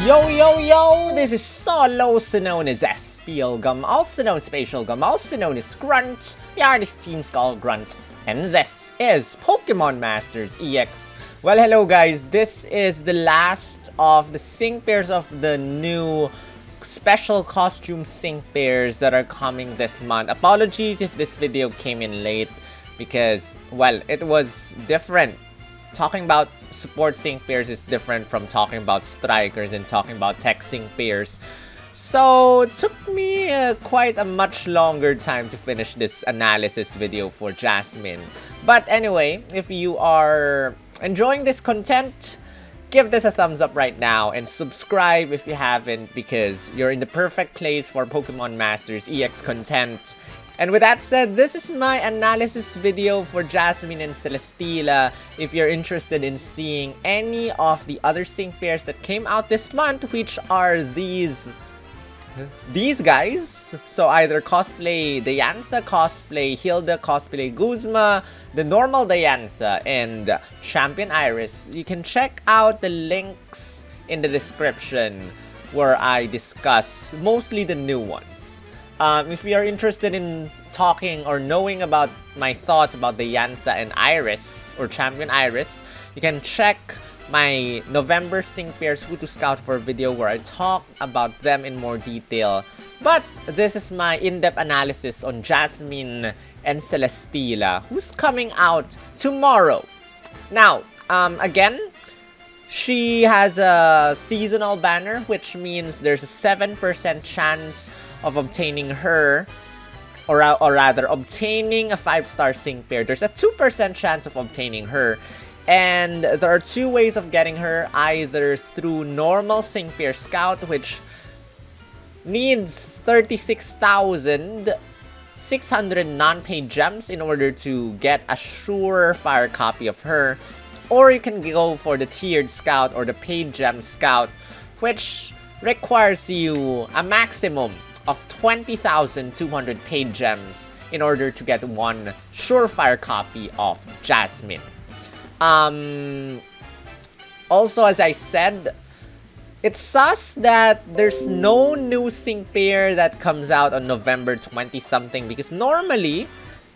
Yo, yo, yo! This is Sult, also known as SPL Gum, also known as Spatial Gum, also known as Grunt. The artist team's called Grunt. And this is Pokemon Masters EX. Well, hello guys, this is the last of the sync pairs of the new special costume sync pairs that are coming this month. Apologies if this video came in late because, well, it was different. Talking about support sync pairs is different from talking about strikers and talking about tech sync pairs. So it took me quite a much longer time to finish this analysis video for Jasmine. But anyway, if you are enjoying this content, give this a thumbs up right now and subscribe if you haven't, because you're in the perfect place for Pokemon Masters EX content. And with that said, this is my analysis video for Jasmine and Celesteela. If you're interested in seeing any of the other sync pairs that came out this month, which are these guys. So either cosplay Diantha, cosplay Hilda, cosplay Guzma, the normal Diantha, and Champion Iris. You can check out the links in the description where I discuss mostly the new ones. If you are interested in talking or knowing about my thoughts about Diantha and Iris, or Champion Iris, you can check my November sync pairs Who to Scout for video where I talk about them in more detail. But this is my in-depth analysis on Jasmine and Celesteela, who's coming out tomorrow. Now, again, she has a seasonal banner, which means there's a 7% chance of obtaining her, or rather obtaining a 5-star sync pair. There's a 2% chance of obtaining her, and there are two ways of getting her, either through normal sync pair scout, which needs 36,600 non-paid gems in order to get a surefire copy of her, or you can go for the tiered scout or the paid gem scout, which requires you a maximum of 20,200 paid gems in order to get one surefire copy of Jasmine. Also, as I said, it's sus that there's no new sync pair that comes out on November 20-something, because normally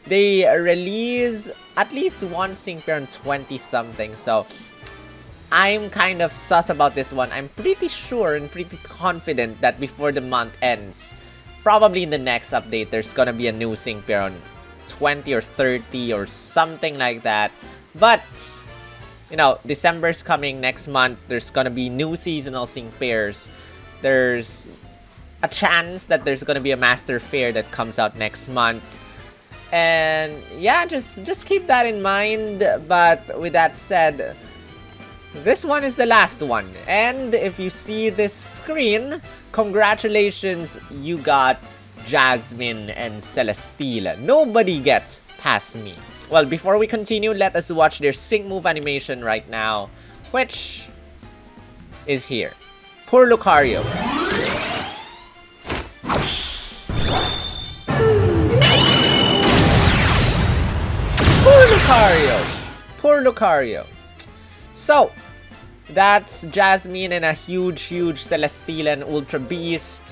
they release at least one sync pair on 20-something. So I'm kind of sus about this one. I'm pretty sure and pretty confident that before the month ends, probably in the next update, there's gonna be a new sync pair on 20 or 30 or something like that. But, you know, December's coming next month. There's gonna be new seasonal sync pairs. There's a chance that there's gonna be a Master Fair that comes out next month. And yeah, just keep that in mind. But with that said, this one is the last one. And if you see this screen, congratulations, you got Jasmine and Celesteela. Nobody gets past me. Well, before we continue, let us watch their sync move animation right now, which is here. Poor Lucario. Poor Lucario. Poor Lucario. So, that's Jasmine and a huge Celesteela and Ultra Beast.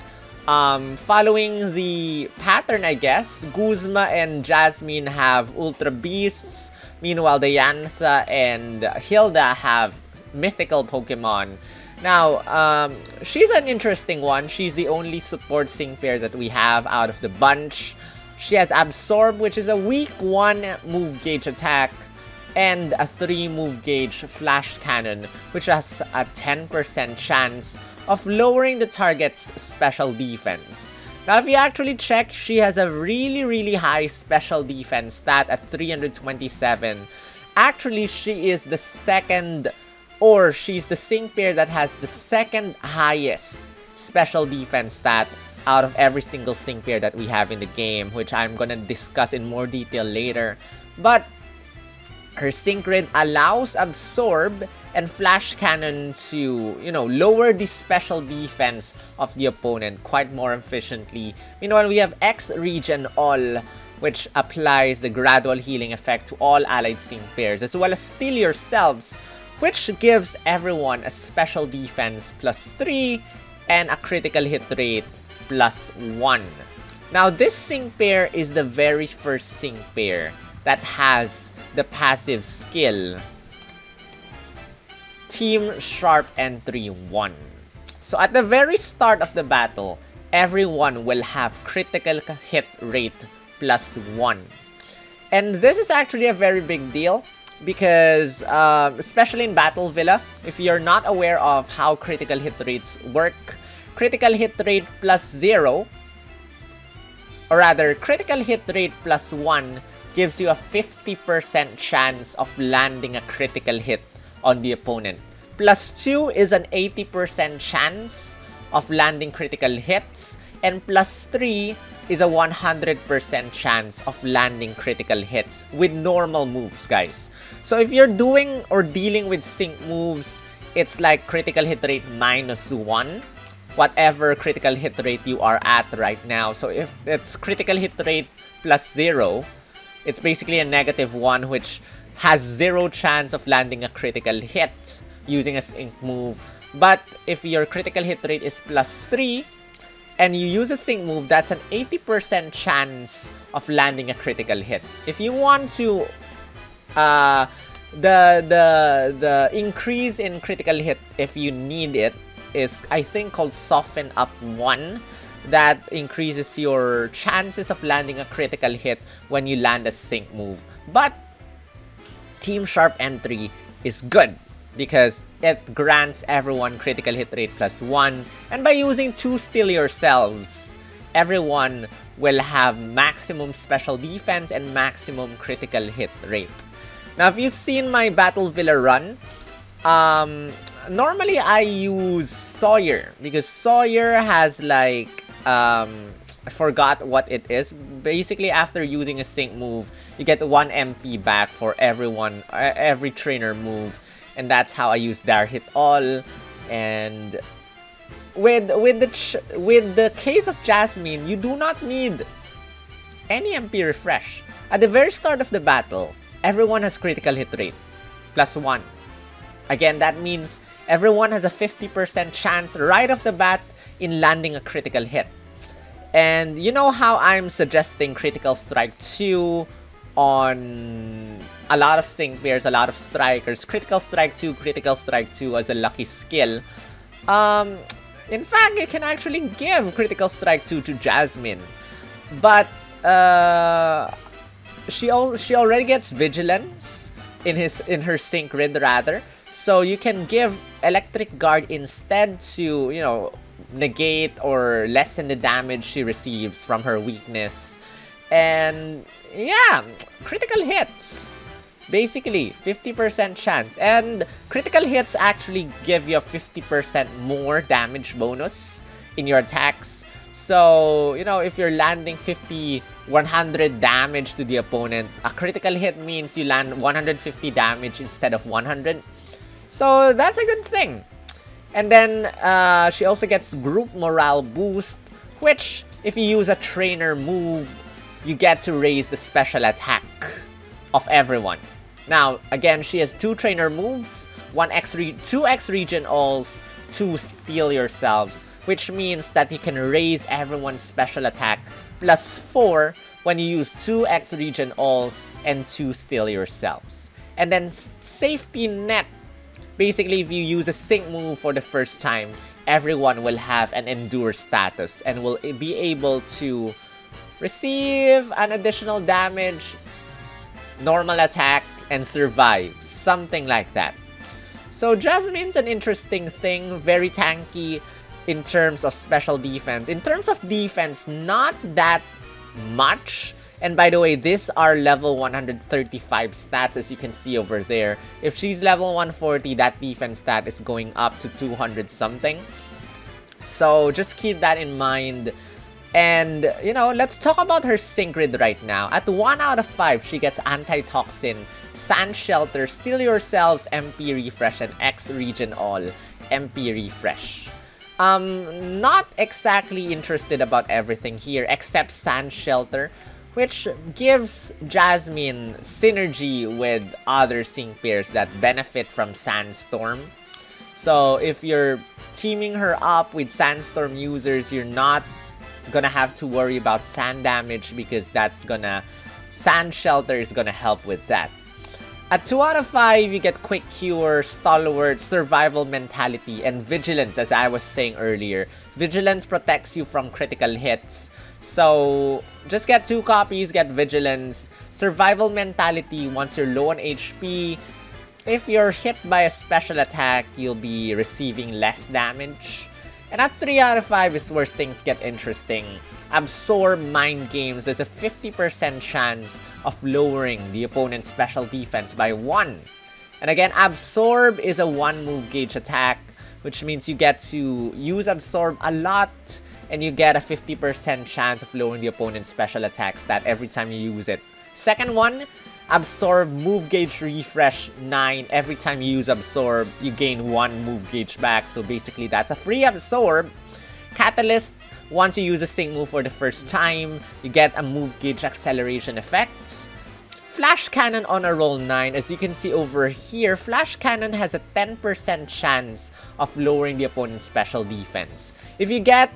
Following the pattern, I guess, Guzma and Jasmine have Ultra Beasts. Meanwhile, Diantha and Hilda have mythical Pokemon. Now, she's an interesting one. She's the only support sync pair that we have out of the bunch. She has Absorb, which is a weak 1 move gauge attack, and a 3 move gauge Flash Cannon, which has a 10% chance of lowering the target's special defense. Now, if you actually check, she has a really high special defense stat at 327. Actually, she is the second, or she's the sync pair that has the second highest special defense stat out of every single sync pair that we have in the game, which I'm gonna discuss in more detail later. But her sync grid allows Absorb and Flash Cannon to, you know, lower the special defense of the opponent quite more efficiently. Meanwhile, we have X Regen All, which applies the gradual healing effect to all allied sync pairs, as well as Steal Yourselves, which gives everyone a special defense +3 and a critical hit rate +1. Now, this sync pair is the very first sync pair that has the passive skill Team Sharp Entry 1. So at the very start of the battle, everyone will have critical hit rate +1. And this is actually a very big deal because, especially in Battle Villa, if you're not aware of how critical hit rates work, critical hit rate +0, or rather, critical hit rate +1 gives you a 50% chance of landing a critical hit on the opponent. +2 is an 80% chance of landing critical hits, and +3 is a 100% chance of landing critical hits with normal moves, guys. So if you're doing or dealing with sync moves, it's like critical hit rate -1, whatever critical hit rate you are at right now. So if it's critical hit rate +0, it's basically a -1, which has 0 chance of landing a critical hit using a sync move. But if your critical hit rate is +3 and you use a sync move, that's an 80% chance of landing a critical hit. If you want to the increase in critical hit, if you need it, is I think called Soften Up 1. That increases your chances of landing a critical hit when you land a sync move. But Team Sharp Entry is good because it grants everyone critical hit rate +1, and by using 2 Still Yourselves, everyone will have maximum special defense and maximum critical hit rate. Now, if you've seen my Battle Villa run, normally I use Sawyer because Sawyer has like I forgot what it is. Basically, after using a sync move, you get 1 MP back for everyone, every trainer move, and that's how I use Dare Hit All. And with the case of Jasmine, you do not need any MP refresh. At the very start of the battle, everyone has critical hit rate +1. Again, that means everyone has a 50% chance right off the bat in landing a critical hit. And you know how I'm suggesting Critical Strike 2 on a lot of sync pairs, a lot of strikers. Critical Strike 2 as a lucky skill. In fact, you can actually give Critical Strike 2 to Jasmine. But she already gets Vigilance in her sync grid rather. So you can give Electric Guard instead to, you know, negate or lessen the damage she receives from her weakness. And yeah, critical hits. Basically, 50% chance. And critical hits actually give you a 50% more damage bonus in your attacks. So, you know, if you're landing 100 damage to the opponent, a critical hit means you land 150 damage instead of 100. So that's a good thing. And then she also gets group morale boost, which if you use a trainer move, you get to raise the special attack of everyone. Now, again, she has 2 trainer moves, 2 X Regen Alls, 2 Steal Yourselves, which means that you can raise everyone's special attack +4 when you use 2 X Regen Alls and 2 Steal Yourselves. And then Safety Net. Basically, if you use a sync move for the first time, everyone will have an Endure status and will be able to receive an additional damage, normal attack, and survive. Something like that. So Jasmine's an interesting thing, very tanky in terms of special defense. In terms of defense, not that much. And by the way, these are level 135 stats, as you can see over there. If she's level 140, that defense stat is going up to 200 something. So just keep that in mind. And, you know, let's talk about her sync grid right now. At 1 out of 5, she gets Antitoxin, Sand Shelter, Steal Yourselves, MP Refresh, and X Regen All, MP Refresh. Not exactly interested about everything here, except Sand Shelter. which gives Jasmine synergy with other sync pairs that benefit from Sandstorm. So if you're teaming her up with Sandstorm users, you're not gonna have to worry about sand damage because Sand Shelter is gonna help with that. At 2 out of 5, you get Quick Cure, Stalwart, Survival Mentality, and Vigilance, as I was saying earlier. Vigilance protects you from critical hits. So, just get 2 copies, get Vigilance. Survival Mentality, once you're low on HP, if you're hit by a special attack, you'll be receiving less damage. And at 3 out of 5 is where things get interesting. Absorb Mind Games. There's a 50% chance of lowering the opponent's special defense by 1. And again, Absorb is a 1 move gauge attack, which means you get to use Absorb a lot, and you get a 50% chance of lowering the opponent's special attack stat every time you use it. Second one, Absorb Move Gauge Refresh 9. Every time you use Absorb, you gain 1 move gauge back. So basically, that's a free Absorb. Catalyst, once you use a sync move for the first time, you get a move gauge acceleration effect. Flash Cannon on a roll 9. As you can see over here, Flash Cannon has a 10% chance of lowering the opponent's special defense. If you get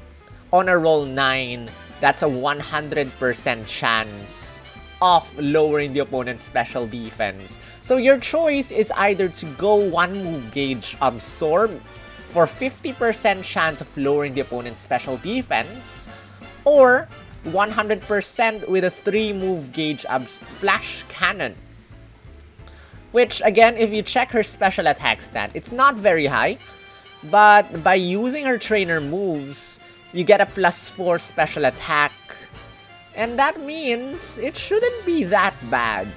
on a roll 9, that's a 100% chance of lowering the opponent's special defense. So your choice is either to go 1 move gauge Absorb for 50% chance of lowering the opponent's special defense, or 100% with a 3 move gauge Flash Cannon. Which again, if you check her special attack stat, it's not very high, but by using her trainer moves, you get a +4 special attack, and that means it shouldn't be that bad.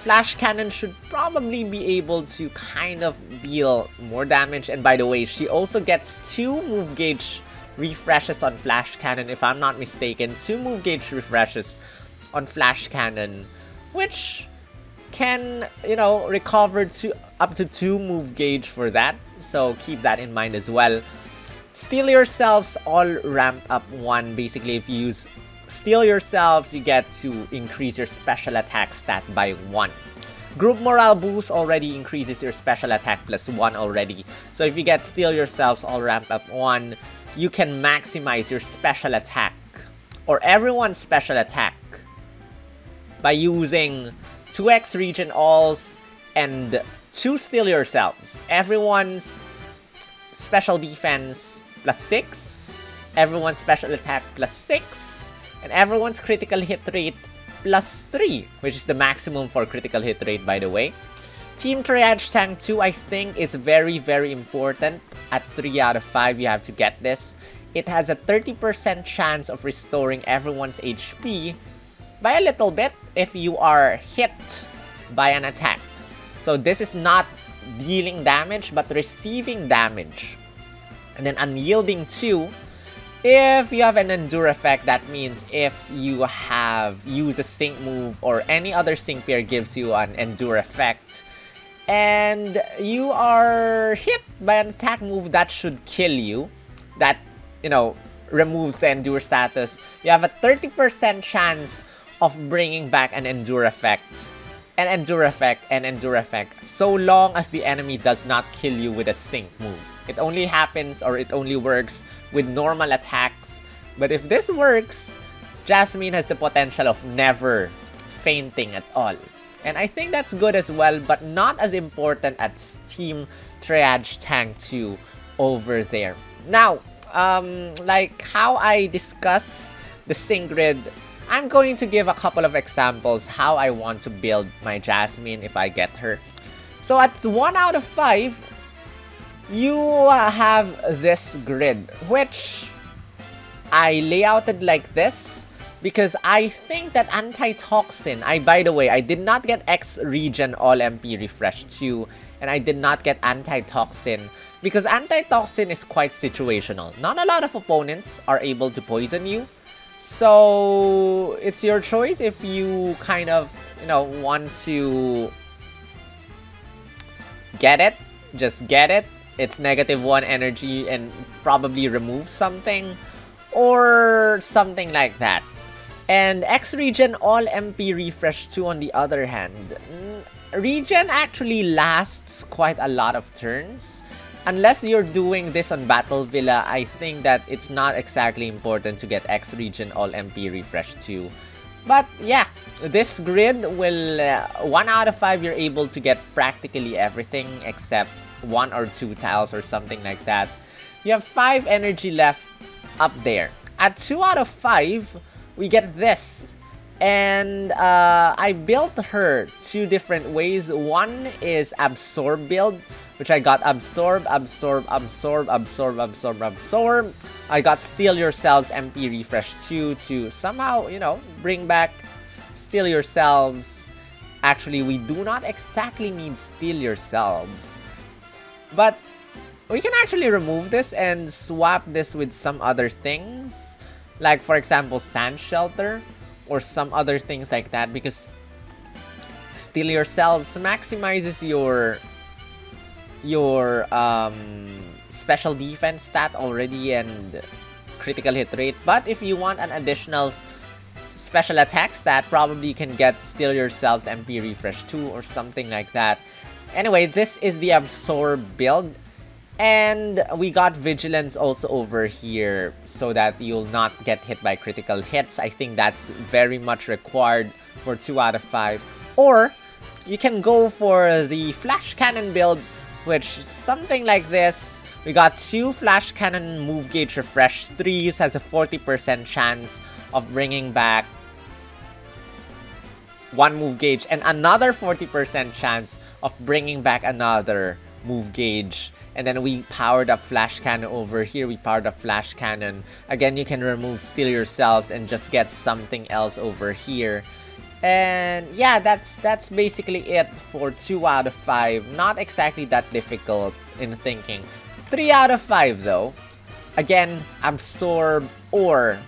Flash Cannon should probably be able to kind of deal more damage. And by the way, she also gets 2 move gauge refreshes on Flash Cannon, if I'm not mistaken. 2 move gauge refreshes on Flash Cannon, which can, recover to up to 2 move gauge for that. So keep that in mind as well. Steal Yourselves all ramp up 1. Basically, if you use Steal Yourselves, you get to increase your special attack stat by 1. Group Morale Boost already increases your special attack +1 already. So if you get Steal Yourselves all ramp up 1, you can maximize your special attack, or everyone's special attack, by using 2x Regen Alls and 2 Steal Yourselves. Everyone's special defense +6, everyone's special attack +6, and everyone's critical hit rate +3, which is the maximum for critical hit rate, by the way. Team Triage Tank 2, I think, is very, very important. At 3 out of 5, you have to get this. It has a 30% chance of restoring everyone's HP by a little bit if you are hit by an attack. So this is not dealing damage, but receiving damage. And then Unyielding 2, if you have an Endure effect, that means if you have used a sync move or any other sync pair gives you an Endure effect, and you are hit by an attack move that should kill you, that, removes the Endure status, you have a 30% chance of bringing back an Endure effect, an Endure effect, an Endure effect, so long as the enemy does not kill you with a sync move. It only happens, or it only works with normal attacks. But if this works, Jasmine has the potential of never fainting at all. And I think that's good as well, but not as important as Team Triage Tank 2 over there. Now, like how I discuss the sync grid, I'm going to give a couple of examples how I want to build my Jasmine if I get her. So at 1 out of 5, you have this grid, which I layouted like this because I think that Antitoxin, by the way, I did not get X Regen All MP Refresh 2, and I did not get Antitoxin because Antitoxin is quite situational. Not a lot of opponents are able to poison you, so it's your choice if you kind of, want to get it, just get it. It's -1 energy and probably remove something or something like that. And X Regen all MP refresh 2 on the other hand. Regen actually lasts quite a lot of turns. Unless you're doing this on Battle Villa, I think that it's not exactly important to get X Regen all MP refresh 2. But yeah, this grid will 1 out of 5 you're able to get practically everything except 1 or 2 tiles or something like that. You have 5 energy left up there. At 2 out of 5, we get this. And I built her 2 different ways. One is Absorb build, which I got Absorb. I got Steal Yourselves MP Refresh 2 to somehow, you know, bring back Steal Yourselves. Actually, we do not exactly need Steal Yourselves. But we can actually remove this and swap this with some other things. Like, for example, Sand Shelter or some other things like that, because Steal Yourselves maximizes your special defense stat already and critical hit rate. But if you want an additional special attack stat, probably you can get Steal Yourselves MP Refresh 2 or something like that. Anyway, this is the Absorb build. And we got Vigilance also over here so that you'll not get hit by critical hits. I think that's very much required for 2 out of 5. Or you can go for the Flash Cannon build, which is something like this. We got 2 Flash Cannon move gauge refresh 3s, has a 40% chance of bringing back 1 move gauge, and another 40% chance of bringing back another move gauge. And then we powered up Flash Cannon over here. We powered up Flash Cannon. Again, you can remove Steal Yourselves and just get something else over here. And yeah, that's basically it for 2 out of 5. Not exactly that difficult in thinking. 3 out of 5 though. Again, Absorb or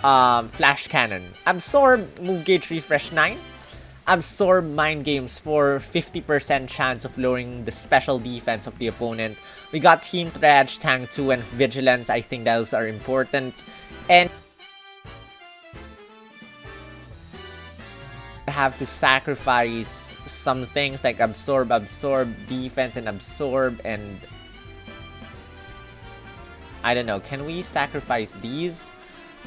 Flash Cannon. Absorb, move gauge refresh 9. Absorb Mind Games for 50% chance of lowering the special defense of the opponent. We got Team Trash, Tank 2, and Vigilance. I think those are important. And have to sacrifice some things like Absorb, Defense, and Absorb, and I don't know. Can we sacrifice these?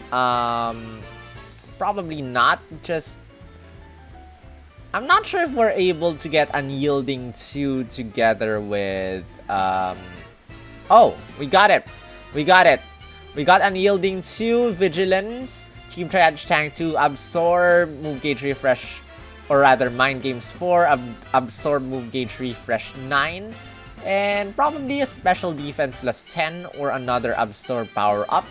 Probably not. Just I'm not sure if we're able to get Unyielding 2 together with oh, we got it. We got Unyielding 2, Vigilance, Team Trash Tank 2, Absorb, Move Gauge Refresh, or rather Mind Games 4, Absorb, Move Gauge Refresh 9, and probably a Special Defense plus 10 or another Absorb power up.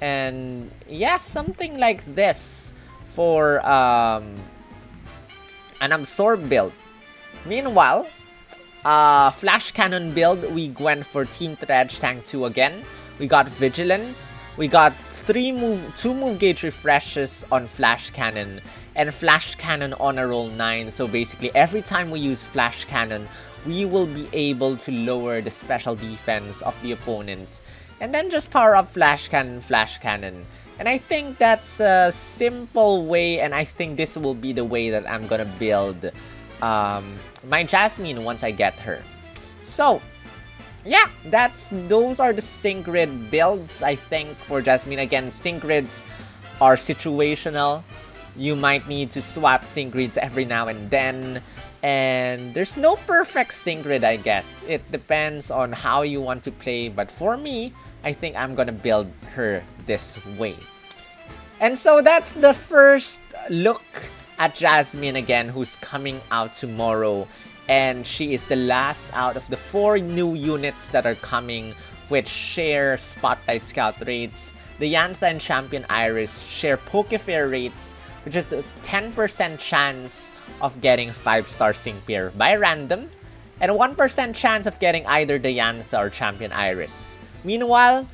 And yeah, something like this for an Absorb build. Meanwhile, Flash Cannon build, we went for Team Trash Tank 2 again. We got Vigilance. We got 2 move gauge refreshes on Flash Cannon and Flash Cannon on a roll 9. So basically, every time we use Flash Cannon, we will be able to lower the special defense of the opponent. And then just power up Flash Cannon, Flash Cannon. And I think that's a simple way, and I think this will be the way that I'm gonna build my Jasmine once I get her. So yeah, those are the sync grid builds, I think, for Jasmine. Again, sync grids are situational. You might need to swap sync grids every now and then. And there's no perfect sync grid, I guess. It depends on how you want to play. But for me, I think I'm gonna build her this way. And so that's the first look at Jasmine again, who's coming out tomorrow. And she is the last out of the 4 new units that are coming, which share Spotlight Scout rates. The Diantha and Champion Iris share Pokefair rates, which is a 10% chance of getting 5-star sync pair by random, and a 1% chance of getting either Diantha or Champion Iris. Meanwhile,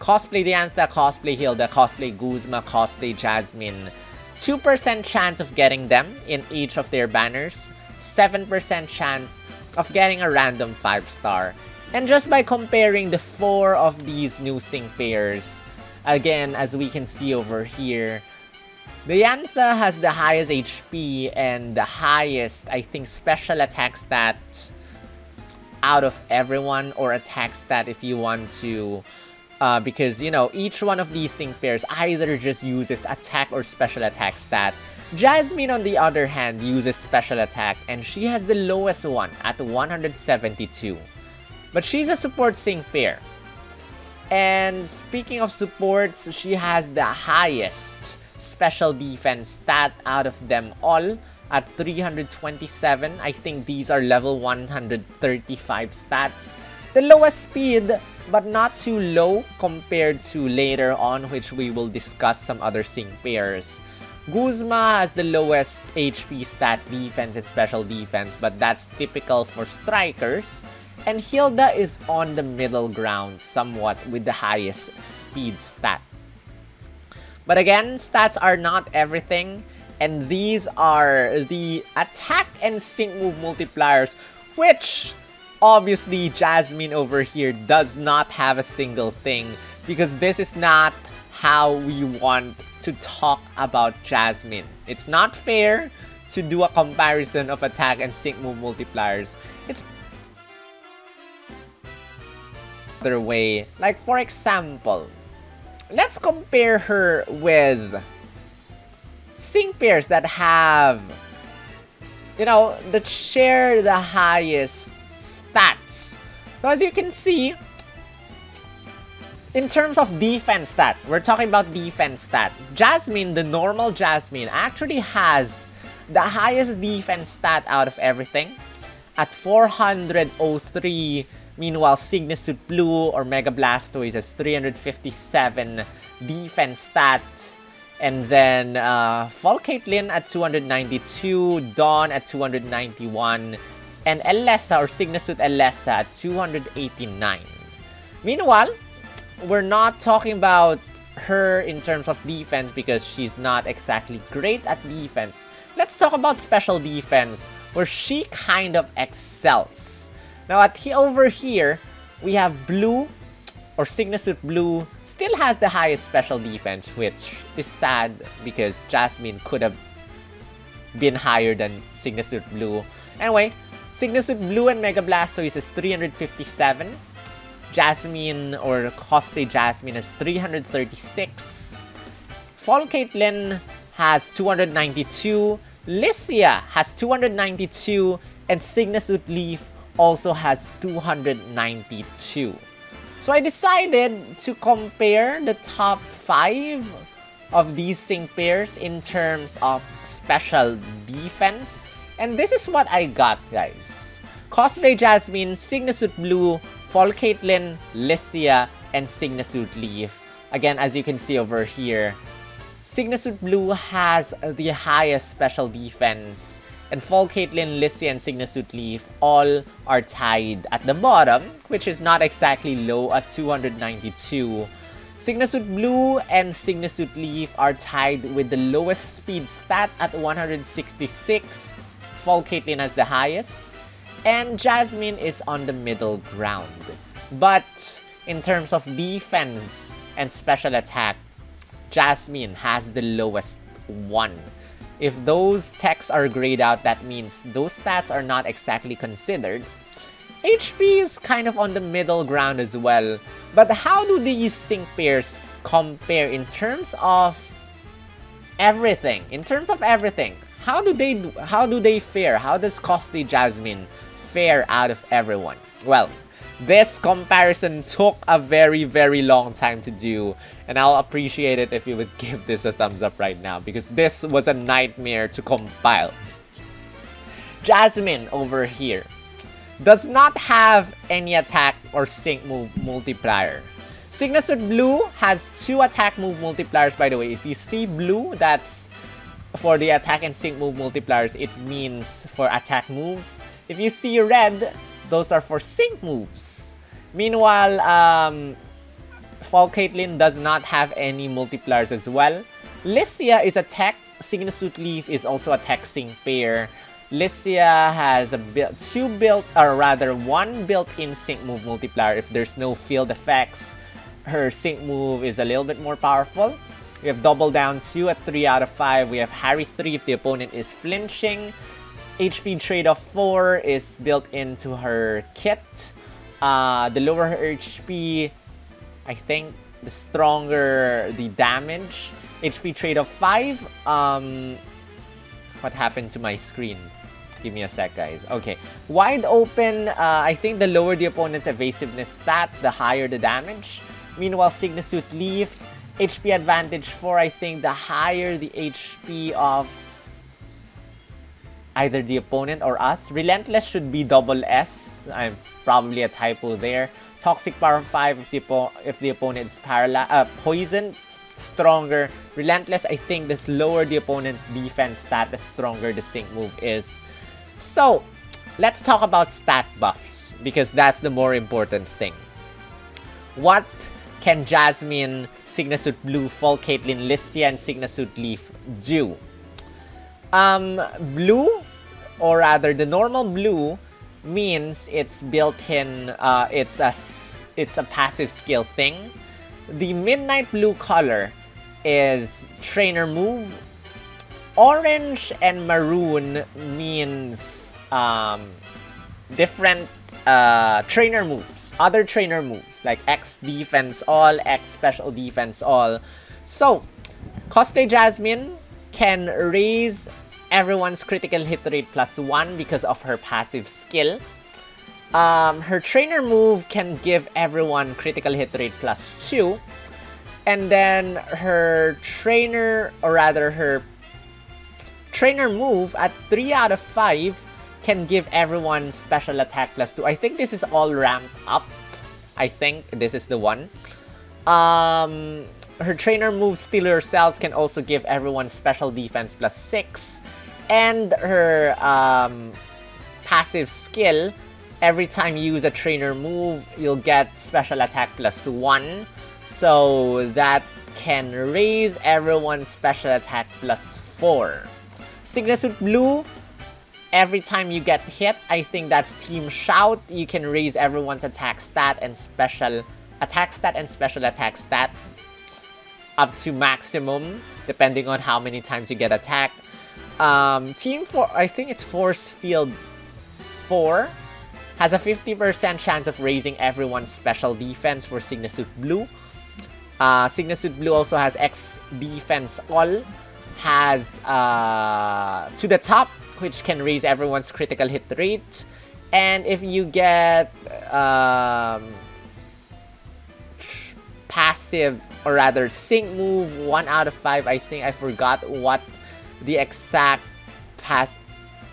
Cosplay Diantha, Cosplay Hilda, Cosplay Guzma, Cosplay Jasmine, 2% chance of getting them in each of their banners, 7% chance of getting a random 5-star. And just by comparing the 4 of these new sync pairs, again, as we can see over here, Diantha has the highest HP and the highest, I think, special attack stat out of everyone, or attack stat if you want to, because, you know, each one of these sync pairs either just uses attack or special attack stat. Jasmine, on the other hand, uses special attack, and she has the lowest one at 172. But she's a support sync pair. And speaking of supports, she has the highest special defense stat out of them all at 327. I think these are level 135 stats. The lowest speed, but not too low compared to later on, which we will discuss some other sync pairs. Guzma has the lowest HP stat, defense, and special defense, but that's typical for strikers. And Hilda is on the middle ground somewhat with the highest speed stat. But again, stats are not everything, and these are the attack and sync move multipliers, which obviously Jasmine over here does not have a single thing, because this is not how we want to talk about Jasmine. It's not fair to do a comparison of attack and sync move multipliers. It's other way. Like, for example, let's compare her with sync pairs that have, you know, that share the highest stats. So as you can see, in terms of defense stat, we're talking about defense stat. Jasmine, the normal Jasmine, actually has the highest defense stat out of everything at 403. Meanwhile, Sygna Suit Blue or Mega Blastoise has 357 defense stat. And then Fall Caitlyn at 292, Dawn at 291, and Elessa or Sygna Suit Elessa at 289. Meanwhile, we're not talking about her in terms of defense because she's not exactly great at defense. Let's talk about special defense, where she kind of excels. Now over here, we have Blue, or Sygna Suit Blue, still has the highest special defense, which is sad because Jasmine could have been higher than Sygna Suit Blue. Anyway, Sygna Suit Blue and Mega Blastoise is 357. Jasmine or Cosplay Jasmine has 336. Fall Caitlyn has 292. Lycia has 292. And Sygna Suit Leaf also has 292. So I decided to compare the top 5 of these sync pairs in terms of special defense. And this is what I got, guys. Cosplay Jasmine, Sygna Suit Blue, Fall Caitlyn, Lycia, and Sygna Suit Leaf. Again, as you can see over here, Sygna Suit Blue has the highest special defense. And Fall Caitlyn, Lycia, and Sygna Suit Leaf all are tied at the bottom, which is not exactly low at 292. Sygna Suit Blue and Sygna Suit Leaf are tied with the lowest speed stat at 166. Fall Caitlyn has the highest. And Jasmine is on the middle ground. But in terms of defense and special attack, Jasmine has the lowest one. If those texts are grayed out, that means those stats are not exactly considered. HP is kind of on the middle ground as well. But how do these sync pairs compare in terms of everything? In terms of everything, how do they fare? How does Cosplay Jasmine fare out of everyone? Well, this comparison took a very, very long time to do, and I'll appreciate it if you would give this a thumbs up right now, because this was a nightmare to compile. Jasmine over here does not have any attack or sync move multiplier. Sygna Suit Blue has 2 attack move multipliers, by the way. If you see blue, that's for the attack and sync move multipliers. It means for attack moves. If you see red, those are for sync moves. Meanwhile, Fall Caitlyn does not have any multipliers as well. Lycia is a tech. Sygna Suit Leaf is also a tech sync pair. Lycia has a one built-in sync move multiplier. If there's no field effects, her sync move is a little bit more powerful. We have Double Down 2 at 3 out of 5. We have Harry 3 if the opponent is flinching. HP trade-off 4 is built into her kit. The lower her HP, I think the stronger the damage. HP trade-off 5. What happened to my screen? Give me a sec, guys. Okay. Wide open, I think the lower the opponent's evasiveness stat, the higher the damage. Meanwhile, Sygna Suit Leaf, HP advantage 4, I think the higher the HP of either the opponent or us. Relentless should be double S. I'm probably a typo there. Toxic Power 5 if the opponent is poisoned. Stronger. Relentless, I think this lower the opponent's defense stat, the stronger the sync move is. So, let's talk about stat buffs because that's the more important thing. What can Jasmine, Sygna Suit Blue, Fall Caitlyn, Listia, and Sygna Suit Leaf do? Blue, or rather the normal blue, means it's built-in, it's a passive skill thing. The midnight blue color is trainer move. Orange and maroon means different trainer moves, other trainer moves like X defense all, X special defense all. So, Cosplay Jasmine can raise everyone's critical hit rate +1 because of her passive skill. Her trainer move can give everyone critical hit rate +2. And then her trainer, or rather her trainer move at 3 out of 5 can give everyone special attack +2. I think this is all ramped up. I think this is the one. Her trainer move, Steal Yourselves, can also give everyone special defense +6. And her passive skill, every time you use a trainer move, you'll get special attack +1. So that can raise everyone's special attack +4. Sygna Suit Blue, every time you get hit, I think that's Team Shout. You can raise everyone's attack stat and special attack stat up to maximum, depending on how many times you get attacked. Team 4, I think it's Force Field 4, has a 50% chance of raising everyone's special defense for Sygna Suit Blue. Sygna Suit Blue also has X Defense All, has To the Top, which can raise everyone's critical hit rate. And if you get passive, or rather sync move 1 out of 5, I think I forgot what the exact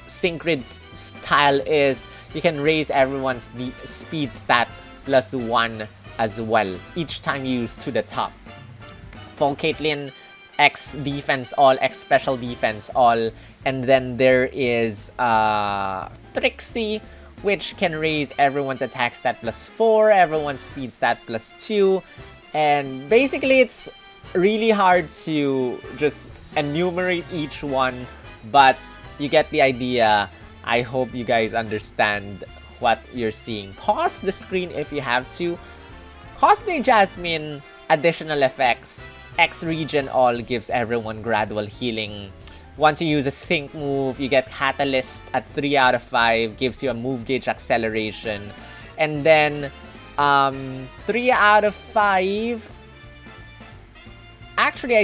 sync style is, you can raise everyone's speed stat +1 as well each time you use To the Top. Fall Caitlyn, X Defense All, X Special Defense All, and then there is Trixie, which can raise everyone's attack stat +4, everyone's speed stat +2, and basically it's really hard to just enumerate each one, but you get the idea. I hope you guys understand what you're seeing. Pause the screen if you have to. Cosplay Jasmine, additional effects. X Regen All gives everyone gradual healing. Once you use a sync move, you get Catalyst at 3 out of 5, gives you a move gauge acceleration. And then 3 out of 5. Actually,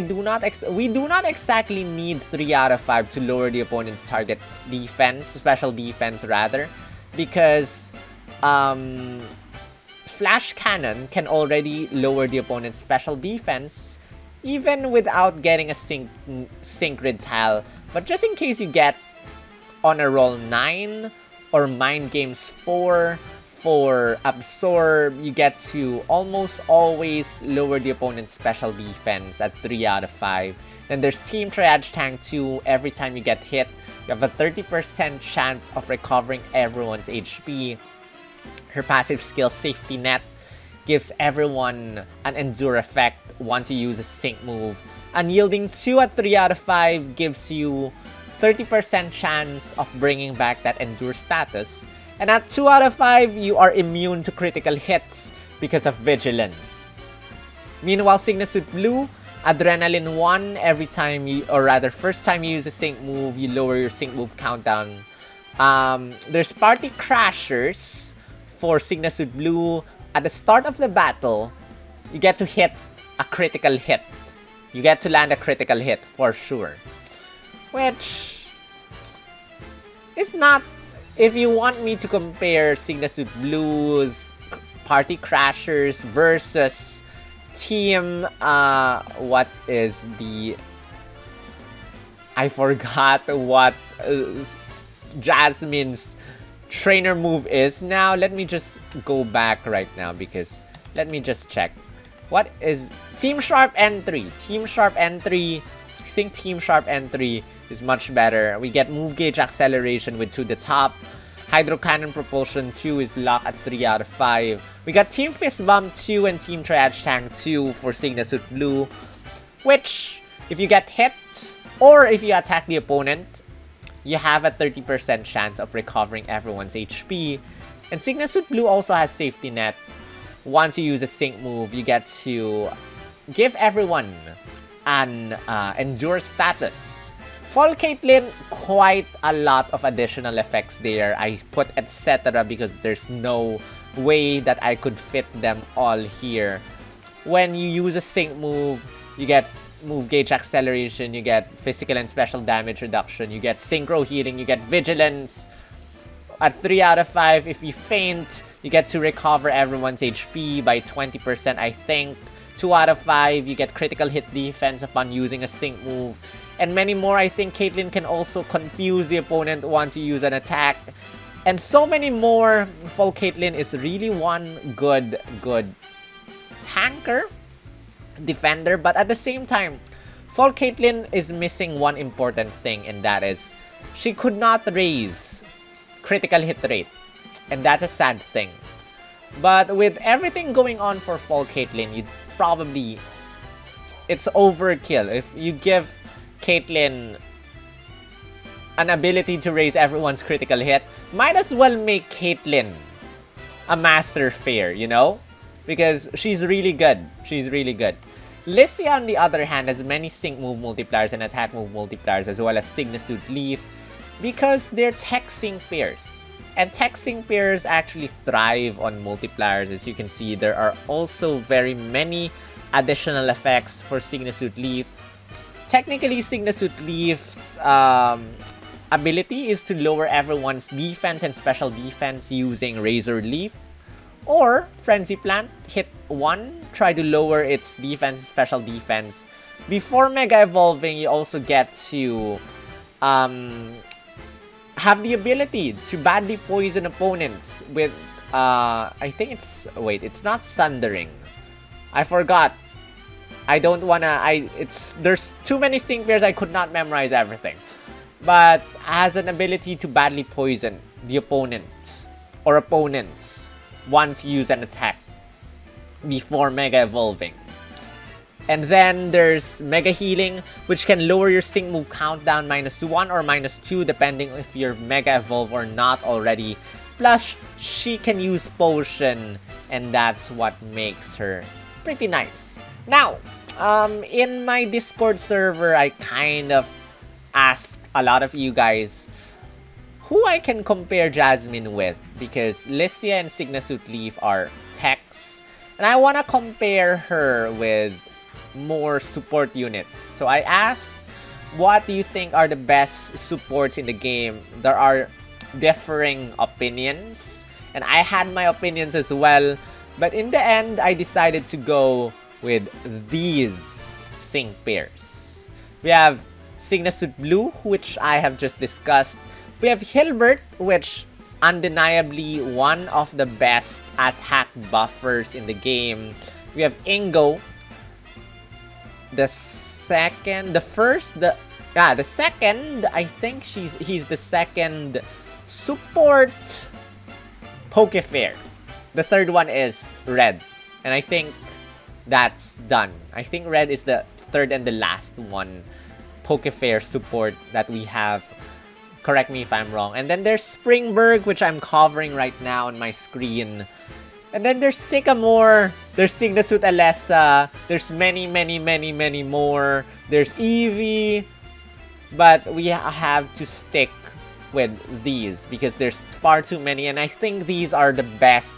we do not exactly need 3 out of 5 to lower the opponent's target's defense, special defense rather, because Flash Cannon can already lower the opponent's special defense even without getting a sync grid tile. But just in case you get on a roll 9 or Mind Games 4 for Absorb, you get to almost always lower the opponent's special defense at 3 out of 5. Then there's Team Triage Tank 2. Every time you get hit, you have a 30% chance of recovering everyone's HP. Her passive skill, Safety Net, gives everyone an Endure effect once you use a sync move. Unyielding 2 at 3 out of 5 gives you 30% chance of bringing back that Endure status. And at 2 out of 5, you are immune to critical hits because of Vigilance. Meanwhile, Sygna Suit Blue Adrenaline 1, every time you, or rather, first time you use a sync move, you lower your sync move countdown. There's Party Crashers for Sygna Suit Blue. At the start of the battle, you get to hit a critical hit. You get to land a critical hit for sure. Which is not... If you want me to compare Sygna Suit Blue's Party Crashers versus Team... what is the... I forgot what Jasmine's trainer move is now. Let me just go back right now because... Let me just check. What is... Team Sharp N3. Team Sharp N3. I think Team Sharp N3 is much better. We get Move Gauge Acceleration with 2 the top. Hydro Cannon Propulsion 2 is locked at 3 out of 5. We got Team Fist Bump 2 and Team Triage Tank 2 for Sygna Suit Blue. Which, if you get hit, or if you attack the opponent, you have a 30% chance of recovering everyone's HP. And Sygna Suit Blue also has Safety Net. Once you use a sync move, you get to give everyone an Endure status. Fall Caitlyn, quite a lot of additional effects there. I put etc. because there's no way that I could fit them all here. When you use a sync move, you get Move Gauge Acceleration, you get Physical and Special Damage Reduction, you get Synchro Healing, you get Vigilance. At 3 out of 5, if you faint, you get to recover everyone's HP by 20%, I think. 2 out of 5, you get Critical Hit Defense upon using a sync move. And many more. I think Caitlyn can also confuse the opponent once you use an attack. And so many more. Full Caitlyn is really one good tanker, defender. But at the same time, Full Caitlyn is missing one important thing, and that is she could not raise critical hit rate. And that's a sad thing. But with everything going on for Full Caitlyn, you'd probably... It's overkill. If you give Caitlyn an ability to raise everyone's critical hit, might as well make Caitlyn a Master Fair, you know? Because she's really good. She's really good. Lissia, on the other hand, has many sync move multipliers and attack move multipliers, as well as Sygna Suit Leaf, because they're tech sync pairs. And tech sync pairs actually thrive on multipliers. As you can see, there are also very many additional effects for Sygna Suit Leaf. Technically, Sygna Suit Leaf's ability is to lower everyone's defense and special defense using Razor Leaf. Or Frenzy Plant, hit 1, try to lower its defense, special defense. Before Mega Evolving, you also get to have the ability to badly poison opponents with, I think it's, wait, it's not Sundering. I forgot. I don't wanna, there's too many sync pairs, I could not memorize everything. But has an ability to badly poison the opponent or opponents once you use an attack before Mega Evolving. And then there's Mega Healing, which can lower your sync move countdown -1 or -2 depending if you're Mega Evolve or not already. Plus, she can use Potion, and that's what makes her pretty nice. Now, in my Discord server, I kind of asked a lot of you guys who I can compare Jasmine with, because Lissia and Sygna Suit Leaf are techs, and I want to compare her with more support units. So I asked, what do you think are the best supports in the game? There are differing opinions, and I had my opinions as well, but in the end, I decided to go with these sync pairs. We have Sygna Suit Blue, which I have just discussed. We have Hilbert, which undeniably one of the best attack buffers in the game. We have Ingo, the second, I think he's the second support Pokefair. The third one is Red, and I think that's done. I think Red is the third and the last one Pokefair support that we have. Correct me if I'm wrong. And then there's Springberg, which I'm covering right now on my screen. And then there's Sycamore, there's Sygna Suit Alessa, there's many more. There's Eevee, but we have to stick with these because there's far too many, and I think these are the best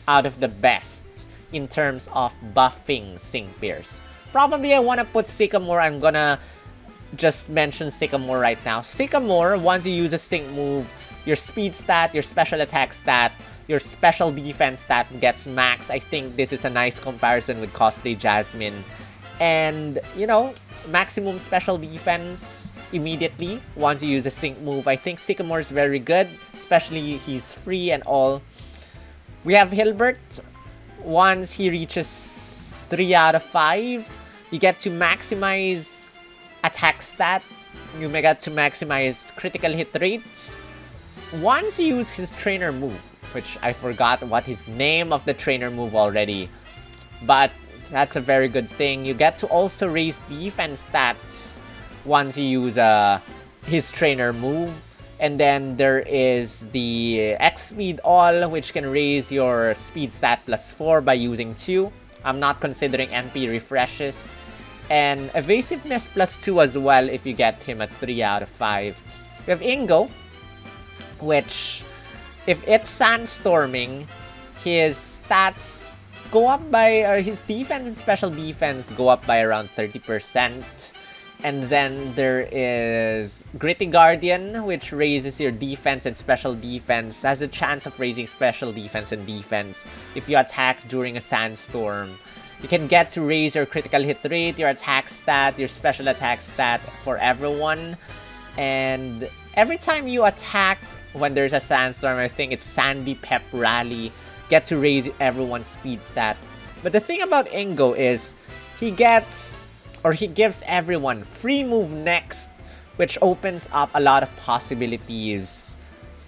out of the best in terms of buffing sync pairs. Probably I want to put Sycamore. I'm gonna just mention Sycamore right now. Sycamore, once you use a sync move, your speed stat, your special attack stat, your special defense stat gets max. I think this is a nice comparison with Cosplay Jasmine. And, you know, maximum special defense immediately once you use a sync move. I think Sycamore is very good, especially he's free and all. We have Hilbert. Once he reaches 3 out of 5, you get to maximize attack stat. You may get to maximize critical hit rates. Once you use his trainer move, which I forgot what his name of the trainer move already, but that's a very good thing. You get to also raise defense stats once you use his trainer move. And then there is the X Speed All, which can raise your speed stat +4 by using 2. I'm not considering MP refreshes. And evasiveness +2 as well if you get him at 3 out of 5. We have Ingo, which, if it's sandstorming, his stats go up by, or his defense and special defense go up by around 30%. And then there is Gritty Guardian, which raises your defense and special defense. Has a chance of raising special defense and defense if you attack during a sandstorm. You can get to raise your critical hit rate, your attack stat, your special attack stat for everyone. And every time you attack when there's a sandstorm, I think it's Sandy Pep Rally, get to raise everyone's speed stat. But the thing about Ingo is he gets, or he gives everyone free move next, which opens up a lot of possibilities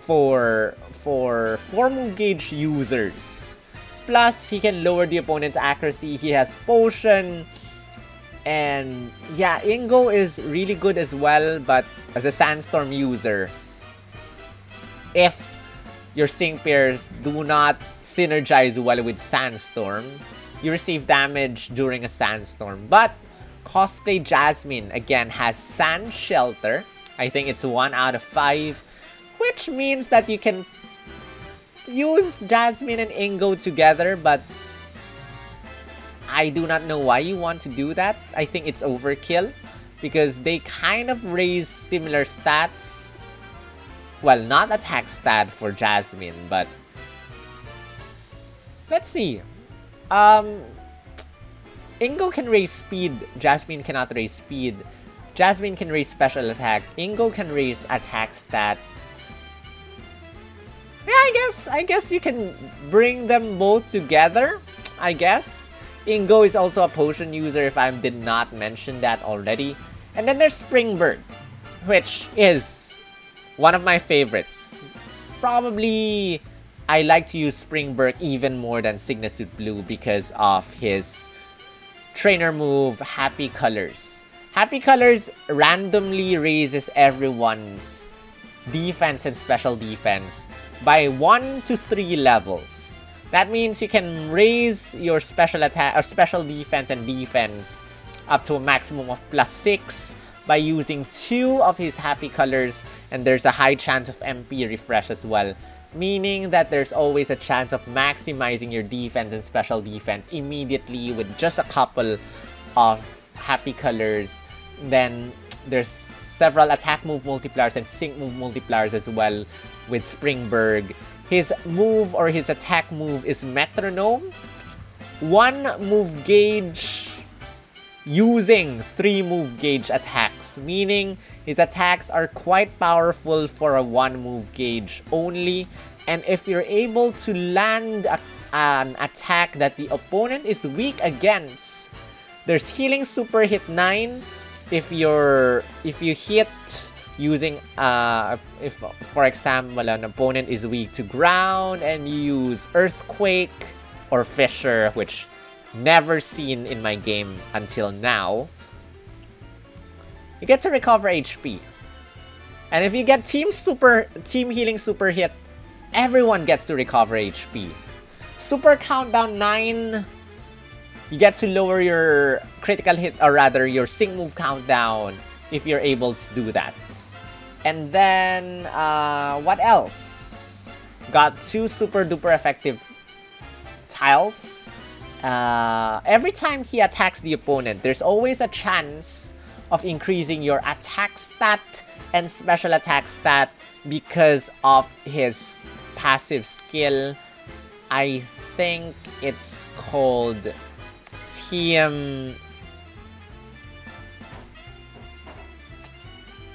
for 4 move gauge users. Plus, he can lower the opponent's accuracy. He has potion. And yeah, Ingo is really good as well, but as a sandstorm user, if your sync pairs do not synergize well with sandstorm, you receive damage during a sandstorm. But Cosplay Jasmine, again, has Sand Shelter. I think it's 1 out of 5, which means that you can use Jasmine and Ingo together, but I do not know why you want to do that. I think it's overkill because they kind of raise similar stats. Well, not attack stat for Jasmine, but let's see. Ingo can raise speed, Jasmine cannot raise speed. Jasmine can raise special attack, Ingo can raise attack stat. Yeah, I guess you can bring them both together, I guess. Ingo is also a potion user if I did not mention that already. And then there's Springbird, which is one of my favorites. Probably I like to use Springbird even more than Sygna Suit Blue because of his trainer move, Happy Colors. Happy Colors randomly raises everyone's defense and special defense by 1 to 3 levels. That means you can raise your special attack or special defense and defense up to a maximum of +6 by using 2 of his Happy Colors, and there's a high chance of MP refresh as well, meaning that there's always a chance of maximizing your defense and special defense immediately with just a couple of Happy Colors. Then there's several attack move multipliers and sync move multipliers as well with Springberg. His move or his attack move is Metronome. 1 move gauge using 3 move gauge attacks, meaning his attacks are quite powerful for a 1 move gauge only. And if you're able to land an attack that the opponent is weak against, there's Healing Super Hit 9 if you hit using if for example an opponent is weak to ground and you use Earthquake or Fissure, which never seen in my game until now, you get to recover HP. And if you get Team Healing Super Hit, everyone gets to recover HP. Super Countdown 9, you get to lower your critical hit, or rather your sync move countdown if you're able to do that. And then, what else? Got 2 super duper effective tiles. Every time he attacks the opponent, there's always a chance of increasing your attack stat and special attack stat because of his passive skill. I think it's called Team...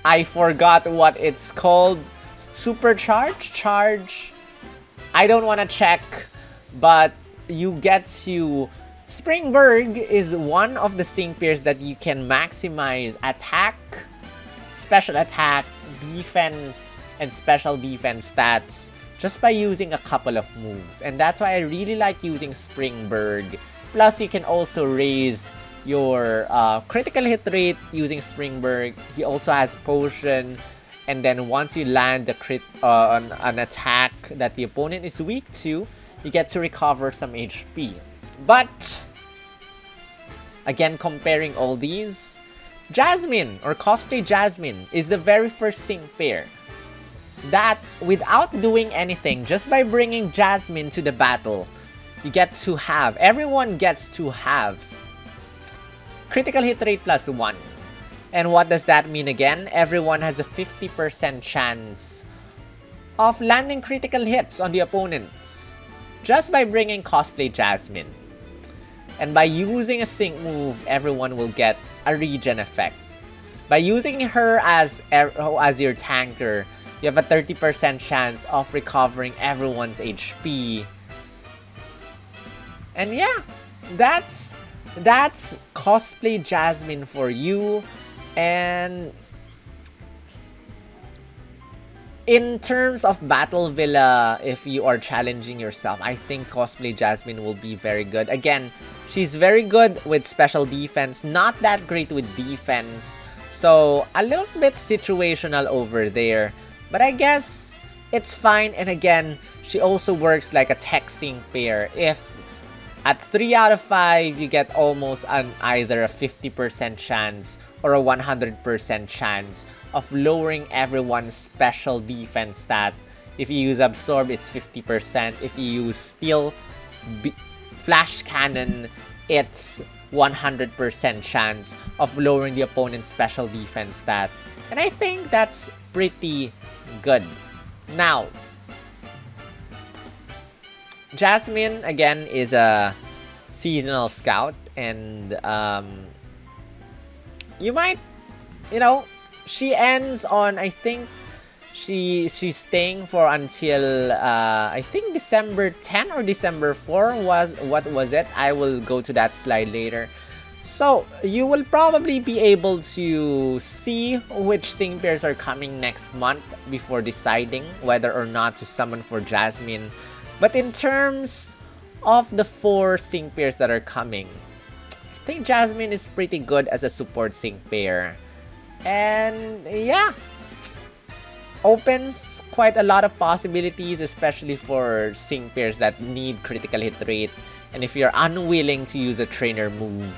I forgot what it's called. Supercharge? Charge? I don't want to check, but you get to... Springberg is one of the sync pairs that you can maximize attack, special attack, defense, and special defense stats just by using a couple of moves. And that's why I really like using Springberg. Plus, you can also raise your critical hit rate using Springberg. He also has Potion. And then once you land the crit on an attack that the opponent is weak to, you get to recover some HP. But, again, comparing all these, Jasmine, or Cosplay Jasmine, is the very first sync pair that, without doing anything, just by bringing Jasmine to the battle, you get to have, everyone gets to have critical hit rate +1. And what does that mean again? Everyone has a 50% chance of landing critical hits on the opponents just by bringing Cosplay Jasmine. And by using a sync move, everyone will get a regen effect. By using her as your tanker, you have a 30% chance of recovering everyone's HP. And yeah, that's Cosplay Jasmine for you. And in terms of Battle Villa, if you are challenging yourself, I think Cosplay Jasmine will be very good. Again, she's very good with special defense, not that great with defense. So, a little bit situational over there. But I guess it's fine. And again, she also works like a tech sync pair. If at 3 out of 5, you get almost either a 50% chance or a 100% chance of lowering everyone's special defense stat. If you use Absorb, it's 50%. If you use Steel Flash Cannon, it's 100% chance of lowering the opponent's special defense stat. And I think that's pretty good. Now, Jasmine, again, is a seasonal scout. And you might, she ends on, I think, she's staying for until, I think December 10 or December 4 what was it? I will go to that slide later. So, you will probably be able to see which sync pairs are coming next month before deciding whether or not to summon for Jasmine. But in terms of the 4 sync pairs that are coming, I think Jasmine is pretty good as a support sync pair. And yeah, opens quite a lot of possibilities, especially for sync pairs that need critical hit rate. And if you're unwilling to use a trainer move,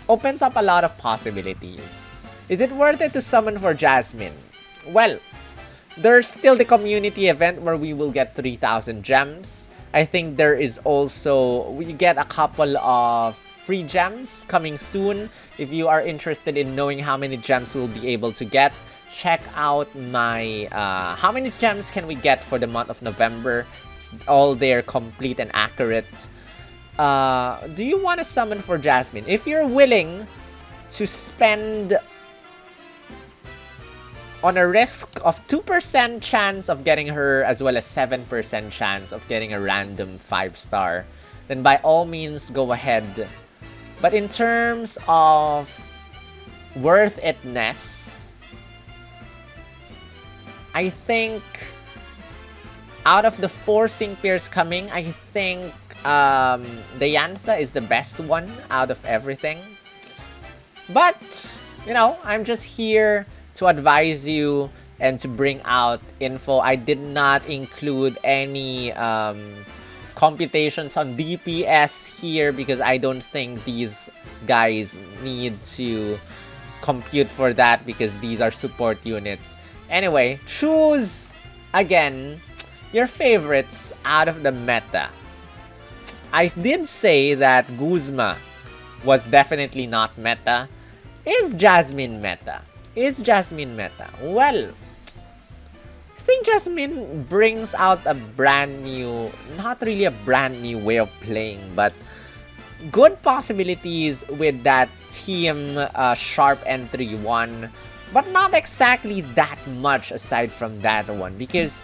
opens up a lot of possibilities. Is it worth it to summon for Jasmine? Well, there's still the community event where we will get 3,000 gems. I think there is also, we get a couple of free gems coming soon. If you are interested in knowing how many gems we'll be able to get, check out my how many gems can we get for the month of November. It's all there, complete and accurate. Do you want to summon for Jasmine? If you're willing to spend on a risk of 2% chance of getting her as well as 7% chance of getting a random 5-star, then by all means go ahead. But in terms of worth itness, I think out of the 4 sync pairs coming, I think Diantha is the best one out of everything. But, I'm just here to advise you and to bring out info. I did not include any computations on DPS here because I don't think these guys need to compute for that because these are support units. Anyway, choose again your favorites out of the meta. I did say that Guzma was definitely not meta. Is Jasmine meta? Is Jasmine meta? Well, I think Jasmine brings out a brand new, not really a brand new way of playing, but good possibilities with that team sharp entry one, but not exactly that much aside from that one because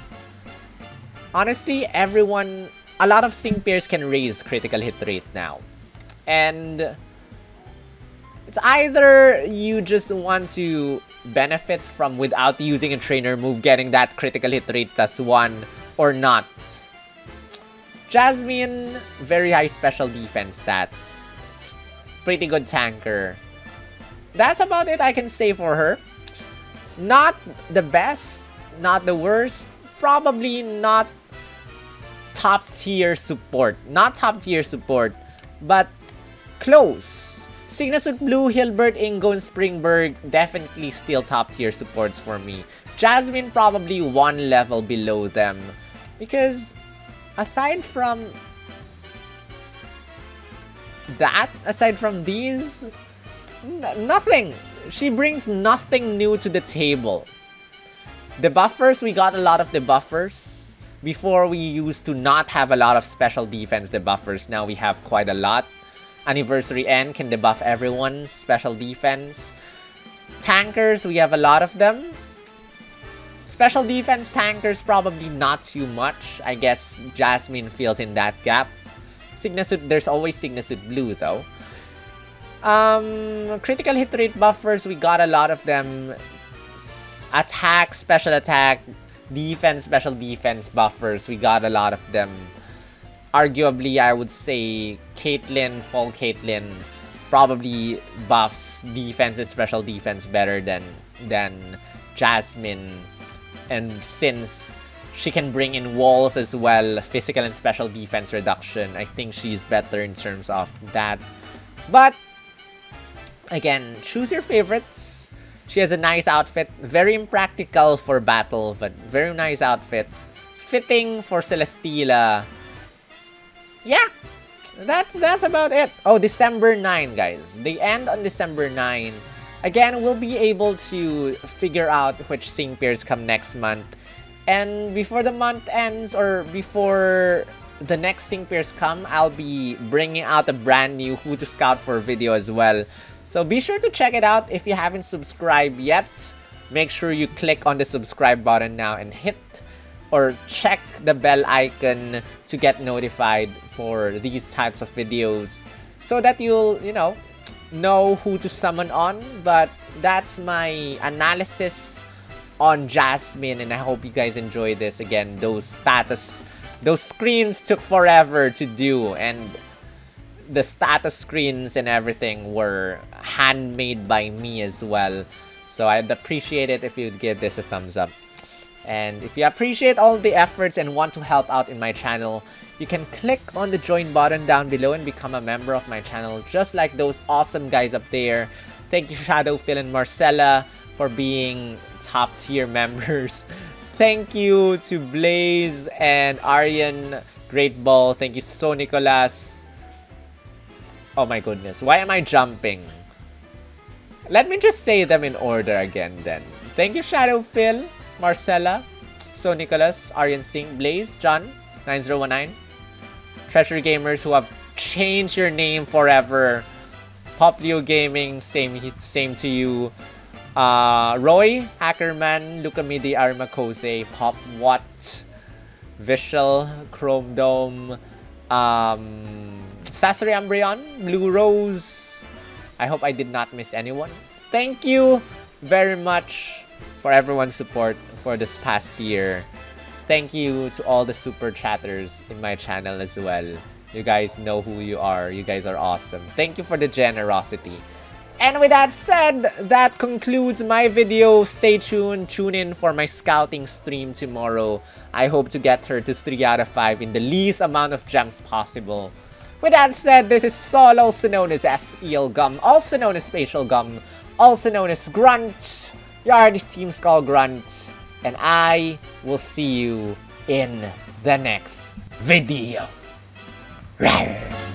honestly, a lot of sync pairs can raise critical hit rate now. And it's either you just want to benefit from without using a trainer move getting that critical hit rate +1 or not. Jasmine, very high special defense stat. Pretty good tanker. That's about it I can say for her. Not the best, not the worst, probably not top tier support. Not top tier support, but close. Sygna, Sult Blue, Hilbert, Ingo, and Springberg, definitely still top tier supports for me. Jasmine probably one level below them. Because aside from that, aside from these, nothing. She brings nothing new to the table. Debuffers, we got a lot of debuffers. Before we used to not have a lot of special defense debuffers. Now we have quite a lot. Anniversary N can debuff everyone's special defense. Tankers, we have a lot of them. Special defense tankers, probably not too much. I guess Jasmine fills in that gap. Sygna Sult, there's always Sygna Sult Blue though. Critical hit rate buffers, we got a lot of them. Attack, special attack, defense, special defense buffers, we got a lot of them. Arguably, I would say Caitlyn, Fall Caitlyn probably buffs defense and special defense better than Jasmine. And since she can bring in walls as well, physical and special defense reduction, I think she's better in terms of that. But again, choose your favorites. She has a nice outfit, very impractical for battle, but very nice outfit. Fitting for Celesteela. Yeah, that's about it. Oh, December 9, guys. They end on December 9. Again, we'll be able to figure out which sync pairs come next month. And before the month ends, or before the next sync pairs come, I'll be bringing out a brand new Who to Scout for video as well. So be sure to check it out. If you haven't subscribed yet, make sure you click on the subscribe button now and hit or check the bell icon to get notified for these types of videos so that you'll, know who to summon on. But that's my analysis on Jasmine, and I hope you guys enjoy this. Again, those screens took forever to do, and the status screens and everything were handmade by me as well. So I'd appreciate it if you'd give this a thumbs up. And if you appreciate all the efforts and want to help out in my channel, you can click on the join button down below and become a member of my channel, just like those awesome guys up there. Thank you, Shadow, Phil, and Marcella, for being top tier members. Thank you to Blaze and Aryan Great Ball. Thank you so, Nicolas. Oh my goodness, why am I jumping? Let me just say them in order again then. Thank you, Shadow Phil, Marcella, So Nicholas, Aryan Singh, Blaze, John, 9019. Treasure Gamers who have changed your name forever. Poplio Gaming, same to you. Roy, Ackerman, Lucamidi, Armakose, Pop Watt, Visual, Chrome Dome, Sasori Ambrion, Blue Rose. I hope I did not miss anyone. Thank you very much for everyone's support for this past year. Thank you to all the super chatters in my channel as well. You guys know who you are. You guys are awesome. Thank you for the generosity. And with that said, that concludes my video. Stay tuned. Tune in for my scouting stream tomorrow. I hope to get her to 3 out of 5 in the least amount of gems possible. With that said, this is Sol, also known as SEL Gum, also known as Spatial Gum, also known as Grunt, your artist Team Skull Grunt, and I will see you in the next video. Rawr.